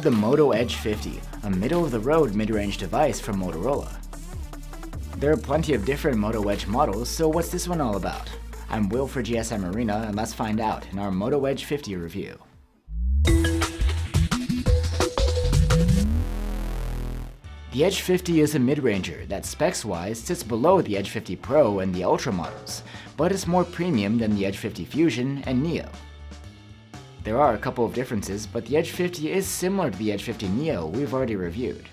the Moto Edge 50, a middle-of-the-road mid-range device from Motorola. There are plenty of different Moto Edge models, so what's this one all about? I'm Will for GSM Arena, and let's find out in our Moto Edge 50 review. The Edge 50 is a mid-ranger that specs-wise sits below the Edge 50 Pro and the Ultra models, but is more premium than the Edge 50 Fusion and Neo. There are a couple of differences, but the Edge 50 is similar to the Edge 50 Neo we've already reviewed.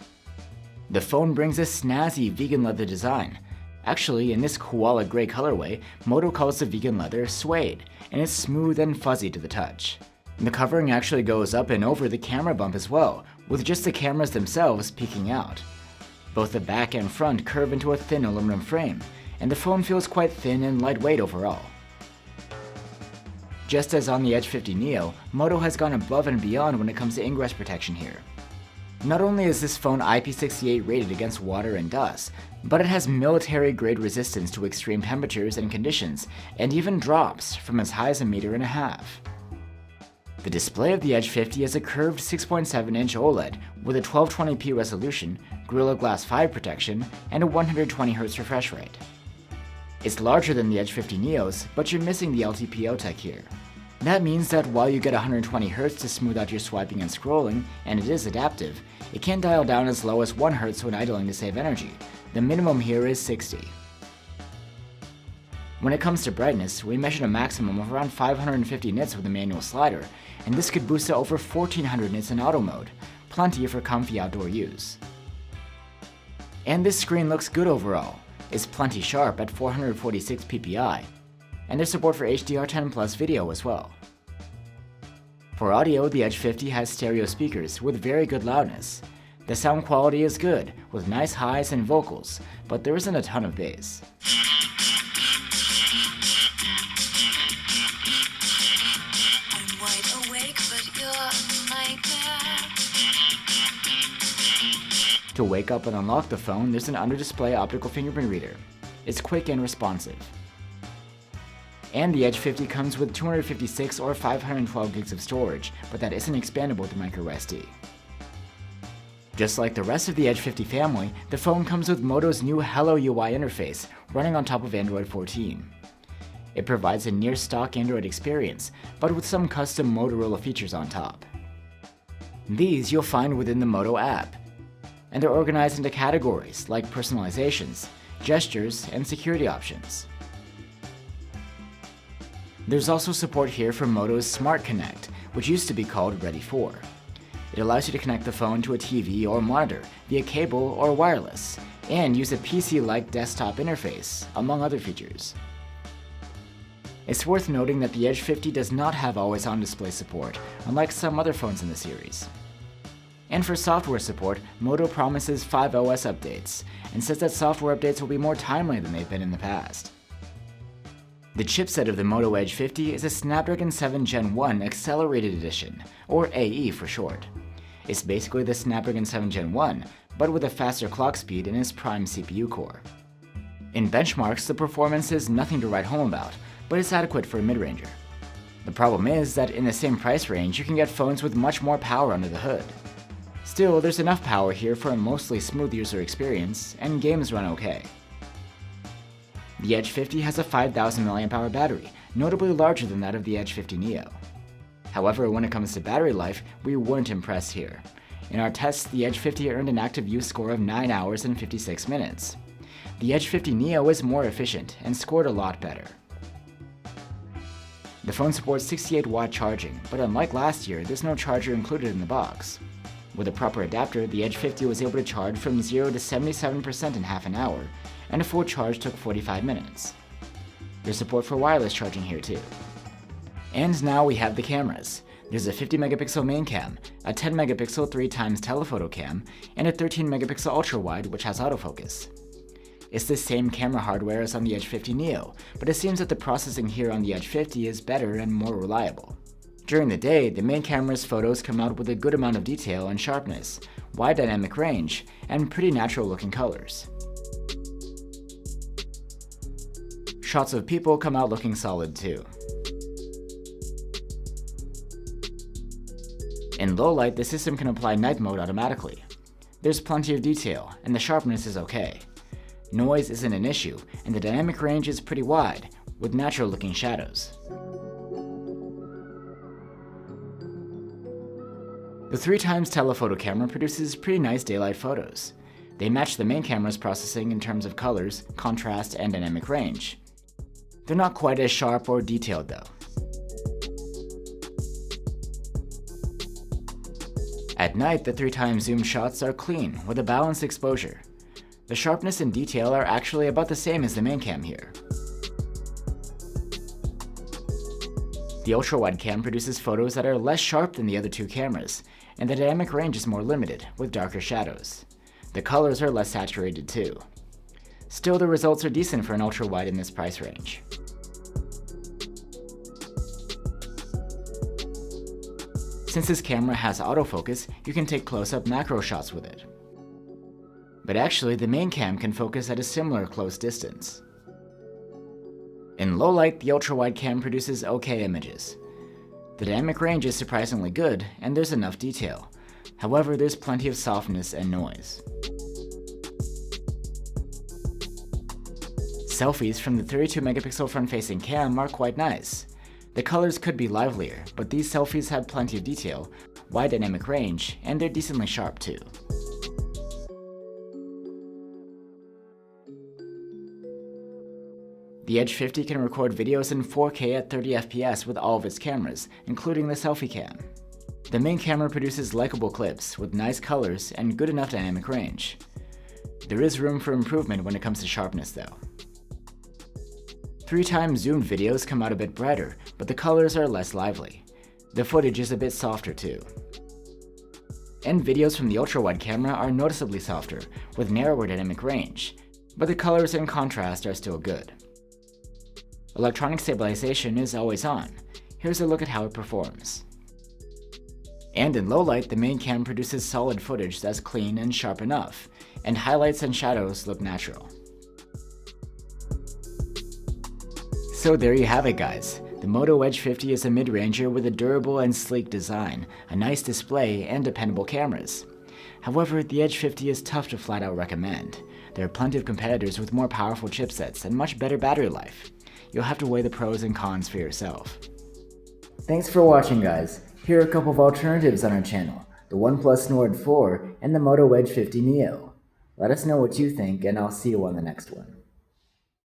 The phone brings a snazzy vegan leather design. Actually, in this koala gray colorway, Moto calls the vegan leather suede, and it's smooth and fuzzy to the touch. The covering actually goes up and over the camera bump as well, with just the cameras themselves peeking out. Both the back and front curve into a thin aluminum frame, and the phone feels quite thin and lightweight overall. Just as on the Edge 50 Neo, Moto has gone above and beyond when it comes to ingress protection here. Not only is this phone IP68 rated against water and dust, but it has military-grade resistance to extreme temperatures and conditions, and even drops from as high as 1.5 meters. The display of the Edge 50 is a curved 6.7-inch OLED with a 1220p resolution, Gorilla Glass 5 protection, and a 120Hz refresh rate. It's larger than the Edge 50 Neos, but you're missing the LTPO tech here. That means that while you get 120Hz to smooth out your swiping and scrolling, and it is adaptive, it can dial down as low as 1 Hz when idling to save energy. The minimum here is 60. When it comes to brightness, we measured a maximum of around 550 nits with the manual slider, and this could boost to over 1400 nits in auto mode, plenty for comfy outdoor use. And this screen looks good overall. It's plenty sharp at 446 ppi, and there's support for HDR10 Plus video as well. For audio, the Edge 50 has stereo speakers with very good loudness. The sound quality is good, with nice highs and vocals, but there isn't a ton of bass. To wake up and unlock the phone, there's an under-display optical fingerprint reader. It's quick and responsive. And the Edge 50 comes with 256 or 512 gigs of storage, but that isn't expandable to microSD. Just like the rest of the Edge 50 family, the phone comes with Moto's new Hello UI interface, running on top of Android 14. It provides a near-stock Android experience, but with some custom Motorola features on top. These you'll find within the Moto app, and they're organized into categories like personalizations, gestures, and security options. There's also support here for Moto's Smart Connect, which used to be called Ready 4. It allows you to connect the phone to a TV or monitor via cable or wireless, and use a PC-like desktop interface, among other features. It's worth noting that the Edge 50 does not have always-on display support, unlike some other phones in the series. And for software support, Moto promises 5 OS updates, and says that software updates will be more timely than they've been in the past. The chipset of the Moto Edge 50 is a Snapdragon 7 Gen 1 Accelerated Edition, or AE for short. It's basically the Snapdragon 7 Gen 1, but with a faster clock speed in its prime CPU core. In benchmarks, the performance is nothing to write home about, but it's adequate for a mid-ranger. The problem is that in the same price range, you can get phones with much more power under the hood. Still, there's enough power here for a mostly smooth user experience, and games run okay. The Edge 50 has a 5000 mAh battery, notably larger than that of the Edge 50 Neo. However, when it comes to battery life, we weren't impressed here. In our tests, the Edge 50 earned an active use score of 9 hours and 56 minutes. The Edge 50 Neo is more efficient and scored a lot better. The phone supports 68-watt charging, but unlike last year, there's no charger included in the box. With a proper adapter, the Edge 50 was able to charge from 0 to 77% in half an hour, and a full charge took 45 minutes. There's support for wireless charging here too. And now we have the cameras. There's a 50-megapixel main cam, a 10-megapixel 3x telephoto cam, and a 13-megapixel ultrawide which has autofocus. It's the same camera hardware as on the Edge 50 Neo, but it seems that the processing here on the Edge 50 is better and more reliable. During the day, the main camera's photos come out with a good amount of detail and sharpness, wide dynamic range, and pretty natural looking colors. Shots of people come out looking solid too. In low light, the system can apply night mode automatically. There's plenty of detail, and the sharpness is okay. Noise isn't an issue, and the dynamic range is pretty wide, with natural-looking shadows. The 3x telephoto camera produces pretty nice daylight photos. They match the main camera's processing in terms of colors, contrast, and dynamic range. They're not quite as sharp or detailed though. At night, the 3x zoom shots are clean, with a balanced exposure. The sharpness and detail are actually about the same as the main cam here. The ultrawide cam produces photos that are less sharp than the other two cameras, and the dynamic range is more limited, with darker shadows. The colors are less saturated too. Still, the results are decent for an ultrawide in this price range. Since this camera has autofocus, you can take close-up macro shots with it. But actually, the main cam can focus at a similar close distance. In low light, the ultrawide cam produces okay images. The dynamic range is surprisingly good, and there's enough detail. However, there's plenty of softness and noise. Selfies from the 32-megapixel front-facing cam are quite nice. The colors could be livelier, but these selfies have plenty of detail, wide dynamic range, and they're decently sharp too. The Edge 50 can record videos in 4K at 30 FPS with all of its cameras, including the selfie cam. The main camera produces likable clips with nice colors and good enough dynamic range. There is room for improvement when it comes to sharpness though. 3x zoomed videos come out a bit brighter, but the colors are less lively. The footage is a bit softer too. And videos from the ultrawide camera are noticeably softer, with narrower dynamic range, but the colors and contrast are still good. Electronic stabilization is always on. Here's a look at how it performs. And in low light, the main cam produces solid footage that's clean and sharp enough, and highlights and shadows look natural. So there you have it guys. The Moto Edge 50 is a mid-ranger with a durable and sleek design, a nice display, and dependable cameras. However, the Edge 50 is tough to flat out recommend. There are plenty of competitors with more powerful chipsets and much better battery life. You'll have to weigh the pros and cons for yourself. Thanks for watching guys. Here are a couple of alternatives on our channel, the OnePlus Nord 4 and the Moto Edge 50 Neo. Let us know what you think and I'll see you on the next one.